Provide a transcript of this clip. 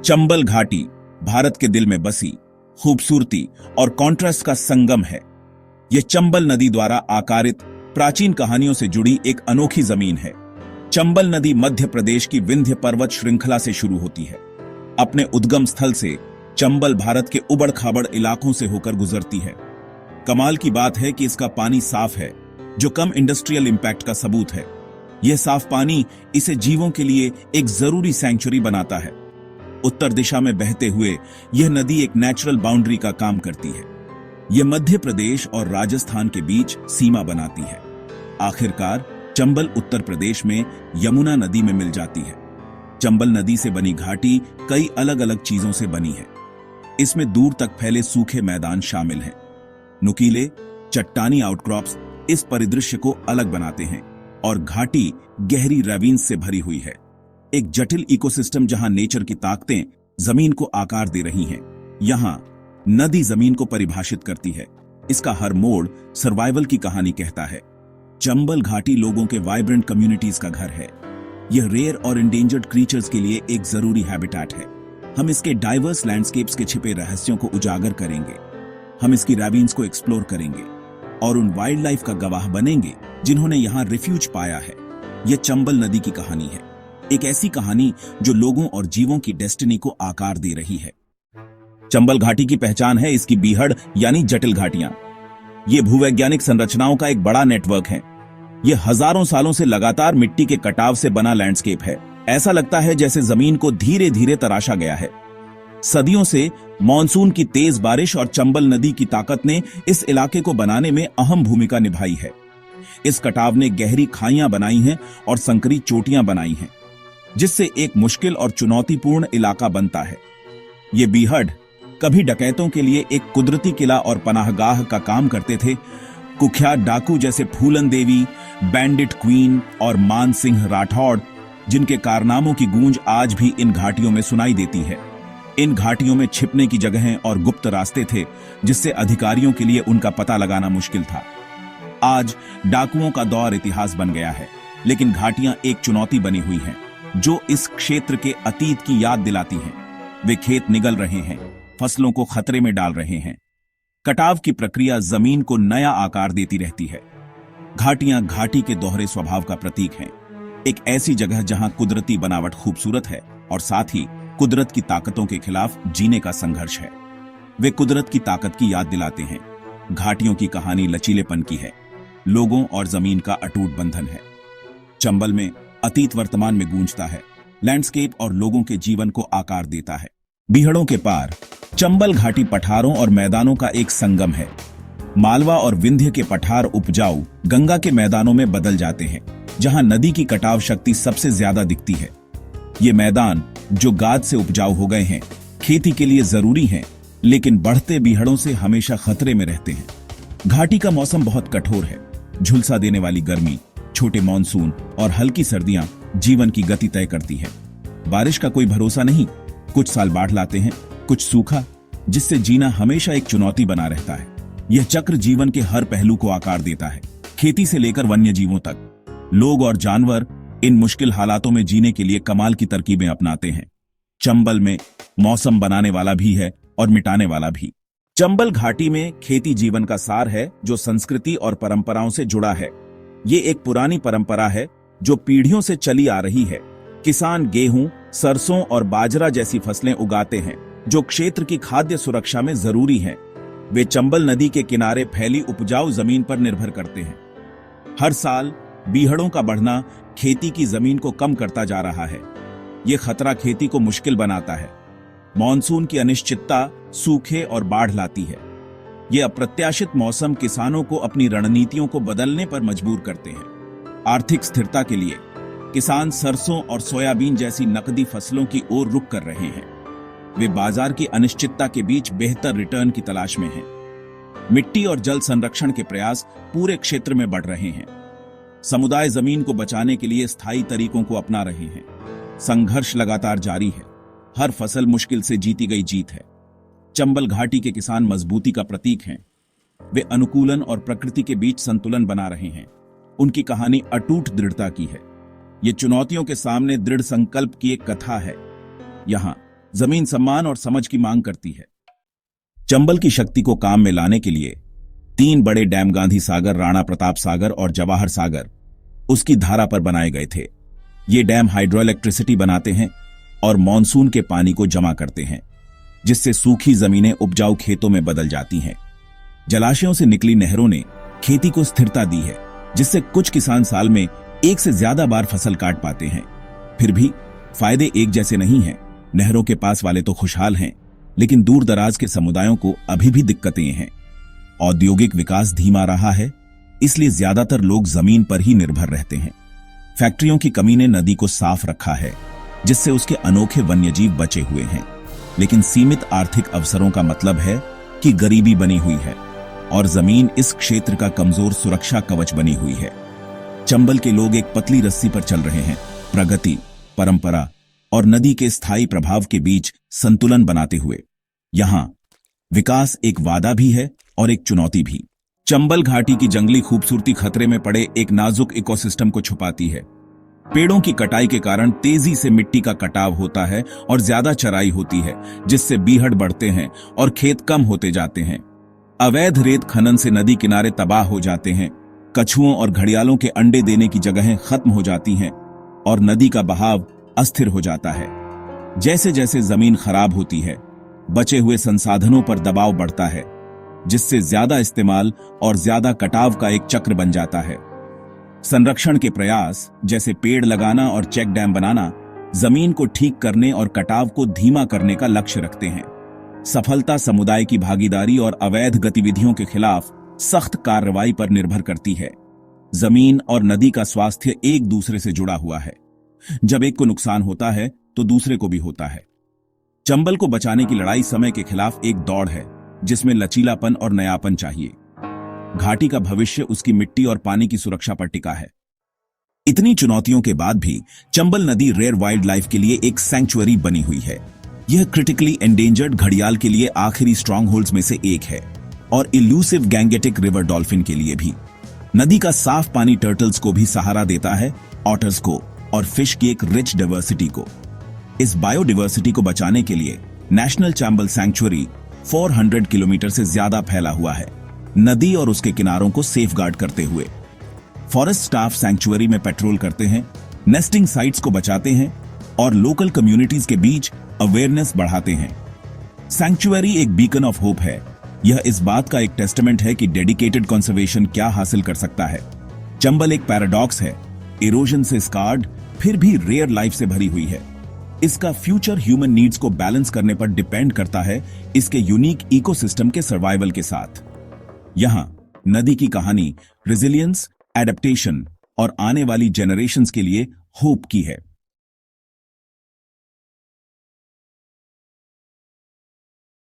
चंबल घाटी भारत के दिल में बसी खूबसूरती और कॉन्ट्रास्ट का संगम है। यह चंबल नदी द्वारा आकारित प्राचीन कहानियों से जुड़ी एक अनोखी जमीन है। चंबल नदी मध्य प्रदेश की विंध्य पर्वत श्रृंखला से शुरू होती है। अपने उद्गम स्थल से चंबल भारत के उबड़ खाबड़ इलाकों से होकर गुजरती है। कमाल की बात है कि इसका पानी साफ है, जो कम इंडस्ट्रियल इंपैक्ट का सबूत है। यह साफ पानी इसे जीवों के लिए एक जरूरी सैंक्चुरी बनाता है। उत्तर दिशा में बहते हुए यह नदी एक नेचुरल बाउंड्री का काम करती है। यह मध्य प्रदेश और राजस्थान के बीच सीमा बनाती है। आखिरकार चंबल उत्तर प्रदेश में यमुना नदी में मिल जाती है। चंबल नदी से बनी घाटी कई अलग अलग चीजों से बनी है। इसमें दूर तक फैले सूखे मैदान शामिल हैं। नुकीले चट्टानी आउटक्रॉप्स इस परिदृश्य को अलग बनाते हैं और घाटी गहरी रेविन्स से भरी हुई है। एक जटिल इकोसिस्टम जहां नेचर की ताकतें जमीन को आकार दे रही हैं। यहां नदी जमीन को परिभाषित करती है। इसका हर मोड़ सर्वाइवल की कहानी कहता है। चंबल घाटी लोगों के वाइब्रेंट कम्युनिटीज का घर है। यह रेयर और इंडेंजर्ड क्रीचर्स के लिए एक जरूरी हैबिटेट है। हम इसके डाइवर्स लैंडस्केप्स के छिपे रहस्यों को उजागर करेंगे। हम इसकी रैविन्स को एक्सप्लोर करेंगे और उन वाइल्ड लाइफ का गवाह बनेंगे जिन्होंने यहां रिफ्यूज पाया है। यह चंबल नदी की कहानी है, एक ऐसी कहानी जो लोगों और जीवों की डेस्टिनी को आकार दे रही है। चंबल घाटी की पहचान है इसकी बीहड़ यानी जटिल घाटियां। ये भूवैज्ञानिक संरचनाओं का एक बड़ा नेटवर्क है। यह हजारों सालों से लगातार मिट्टी के कटाव से बना लैंडस्केप है। ऐसा लगता है जैसे जमीन को धीरे धीरे तराशा गया है। सदियों से मॉनसून की तेज बारिश और चंबल नदी की ताकत ने इस इलाके को बनाने में अहम भूमिका निभाई है। इस कटाव ने गहरी खाइयां बनाई हैं और संकरी चोटियां बनाई हैं, जिससे एक मुश्किल और चुनौतीपूर्ण इलाका बनता है। ये बीहड़ कभी डकैतों के लिए एक कुदरती किला और पनाहगाह का काम करते थे। कुख्यात डाकू जैसे फूलन देवी, बैंडिट क्वीन और मान सिंह राठौड़, जिनके कारनामों की गूंज आज भी इन घाटियों में सुनाई देती है। इन घाटियों में छिपने की जगहें और गुप्त रास्ते थे, जिससे अधिकारियों के लिए उनका पता लगाना मुश्किल था। आज डाकुओं का दौर इतिहास बन गया है, लेकिन घाटियां एक चुनौती बनी हुई हैं, जो इस क्षेत्र के अतीत की याद दिलाती हैं। वे खेत निगल रहे हैं, फसलों को खतरे में डाल रहे हैं। कटाव की प्रक्रिया जमीन को नया आकार देती रहती है। घाटियां घाटी के दोहरे स्वभाव का प्रतीक हैं। एक ऐसी जगह जहां कुदरती बनावट खूबसूरत है और साथ ही कुदरत की ताकतों के खिलाफ जीने का संघर्ष है। वे कुदरत की ताकत की याद दिलाते हैं। घाटियों की कहानी लचीलेपन की है, लोगों और जमीन का अटूट बंधन है। चंबल में अतीत वर्तमान में गूंजता है, लैंडस्केप और लोगों के जीवन को आकार देता है। बीहड़ों के पार चंबल घाटी पठारों और मैदानों का एक संगम है। मालवा और विंध्य के पठार उपजाऊ गंगा के मैदानों में बदल जाते हैं, जहां नदी की कटाव शक्ति सबसे ज्यादा दिखती है। ये मैदान जो गाद से उपजाऊ हो गए हैं, खेती के लिए जरूरी हैं, लेकिन बढ़ते बीहड़ों से हमेशा खतरे में रहते हैं। घाटी का मौसम बहुत कठोर है। झुलसा देने वाली गर्मी, छोटे मॉनसून और हल्की सर्दियां जीवन की गति तय करती है। बारिश का कोई भरोसा नहीं। कुछ साल बाढ़ लाते हैं, कुछ सूखा, जिससे जीना हमेशा एक चुनौती बना रहता है। यह चक्र जीवन के हर पहलू को आकार देता है, खेती से लेकर वन्य जीवों तक। लोग और जानवर इन मुश्किल हालातों में जीने के लिए कमाल की तरकीबें अपनाते हैं। चंबल में मौसम बनाने वाला भी है और मिटाने वाला भी। चंबल घाटी में खेती जीवन का सार है, जो संस्कृति और परंपराओं से जुड़ा है। ये एक पुरानी परंपरा है जो पीढ़ियों से चली आ रही है। किसान गेहूं, सरसों और बाजरा जैसी फसलें उगाते हैं, जो क्षेत्र की खाद्य सुरक्षा में जरूरी हैं। वे चंबल नदी के किनारे फैली उपजाऊ जमीन पर निर्भर करते हैं। हर साल बीहड़ों का बढ़ना खेती की जमीन को कम करता जा रहा है। यह खतरा खेती को मुश्किल बनाता है। मॉनसून की अनिश्चितता सूखे और बाढ़ लाती है। यह अप्रत्याशित मौसम किसानों को अपनी रणनीतियों को बदलने पर मजबूर करते हैं। आर्थिक स्थिरता के लिए किसान सरसों और सोयाबीन जैसी नकदी फसलों की ओर रुख कर रहे हैं। वे बाजार की अनिश्चितता के बीच बेहतर रिटर्न की तलाश में हैं। मिट्टी और जल संरक्षण के प्रयास पूरे क्षेत्र में बढ़ रहे हैं। समुदाय जमीन को बचाने के लिए स्थायी तरीकों को अपना रहे हैं। संघर्ष लगातार जारी है। हर फसल मुश्किल से जीती गई जीत है। चंबल घाटी के किसान मजबूती का प्रतीक हैं। वे अनुकूलन और प्रकृति के बीच संतुलन बना रहे हैं। उनकी कहानी अटूट दृढ़ता की है। ये चुनौतियों के सामने दृढ़ संकल्प की एक कथा है। यहाँ जमीन सम्मान और समझ की मांग करती है। चंबल की शक्ति को काम में लाने के लिए 3 बड़े डैम गांधी सागर, राणा प्रताप सागर और जवाहर सागर उसकी धारा पर बनाए गए थे। ये डैम हाइड्रो इलेक्ट्रिसिटी बनाते हैं और मानसून के पानी को जमा करते हैं, जिससे सूखी जमीनें उपजाऊ खेतों में बदल जाती हैं। जलाशयों से निकली नहरों ने खेती को स्थिरता दी है, जिससे कुछ किसान साल में 1 से ज्यादा बार फसल काट पाते हैं। फिर भी फायदे एक जैसे नहीं हैं। नहरों के पास वाले तो खुशहाल हैं, लेकिन दूर दराज के समुदायों को अभी भी दिक्कतें हैं। औद्योगिक विकास धीमा रहा है, इसलिए ज्यादातर लोग जमीन पर ही निर्भर रहते हैं। फैक्ट्रियों की कमी ने नदी को साफ रखा है, जिससे उसके अनोखे वन्यजीव बचे हुए हैं। लेकिन सीमित आर्थिक अवसरों का मतलब है कि गरीबी बनी हुई है और जमीन इस क्षेत्र का कमजोर सुरक्षा कवच बनी हुई है। चंबल के लोग एक पतली रस्सी पर चल रहे हैं, प्रगति, परंपरा और नदी के स्थायी प्रभाव के बीच संतुलन बनाते हुए। यहां विकास एक वादा भी है और एक चुनौती भी। चंबल घाटी की जंगली खूबसूरती खतरे में पड़े एक नाजुक इकोसिस्टम को छुपाती है। पेड़ों की कटाई के कारण तेजी से मिट्टी का कटाव होता है और ज्यादा चराई होती है, जिससे बीहड़ बढ़ते हैं और खेत कम होते जाते हैं। अवैध रेत खनन से नदी किनारे तबाह हो जाते हैं। कछुओं और घड़ियालों के अंडे देने की जगहें खत्म हो जाती हैं और नदी का बहाव अस्थिर हो जाता है। जैसे जैसे जमीन खराब होती है, बचे हुए संसाधनों पर दबाव बढ़ता है, जिससे ज्यादा इस्तेमाल और ज्यादा कटाव का एक चक्र बन जाता है। संरक्षण के प्रयास, जैसे पेड़ लगाना और चेक डैम बनाना, जमीन को ठीक करने और कटाव को धीमा करने का लक्ष्य रखते हैं। सफलता समुदाय की भागीदारी और अवैध गतिविधियों के खिलाफ सख्त कार्रवाई पर निर्भर करती है। जमीन और नदी का स्वास्थ्य एक दूसरे से जुड़ा हुआ है। जब एक को नुकसान होता है तो दूसरे को भी होता है। चंबल को बचाने की लड़ाई समय के खिलाफ एक दौड़ है, जिसमें लचीलापन और नयापन चाहिए। घाटी का भविष्य उसकी मिट्टी और पानी की सुरक्षा पर टिका है। इतनी चुनौतियों के बाद भी चंबल नदी रेयर वाइल्ड लाइफ के लिए एक सैंक्चुअरी बनी हुई है। यह क्रिटिकली एंडेंजर्ड घड़ियाल के लिए आखिरी स्ट्रॉन्ग होल्ड्स में से एक है और इल्यूसिव गैंगेटिक रिवर डॉल्फिन के लिए भी। नदी का साफ पानी टर्टल्स को भी सहारा देता है, ऑटर्स को और फिश की एक रिच डाइवर्सिटी को। इस बायोडाइवर्सिटी को बचाने के लिए नेशनल चंबल सैंक्चुअरी 400 किलोमीटर से ज्यादा फैला हुआ है, नदी और उसके किनारों को सेफगार्ड करते हुए। फॉरेस्ट स्टाफ सैंक्चुअरी में पेट्रोल करते हैं, नेस्टिंग साइट्स को बचाते हैं और लोकल कम्युनिटीज के बीच अवेयरनेस बढ़ाते हैं। सैंक्चुअरी एक बीकन ऑफ होप है। यह इस बात का एक टेस्टामेंट है कि डेडिकेटेड कंजर्वेशन क्या हासिल कर सकता है। चंबल एक पैराडॉक्स है, इरोजन से स्कार्ड फिर भी रेयर लाइफ से भरी हुई है। इसका फ्यूचर ह्यूमन नीड्स को बैलेंस करने पर डिपेंड करता है इसके यूनिक इकोसिस्टम के सर्वाइवल के साथ। यहां नदी की कहानी रेजिलियंस, एडेप्टेशन और आने वाली जेनरेशंस के लिए होप की है।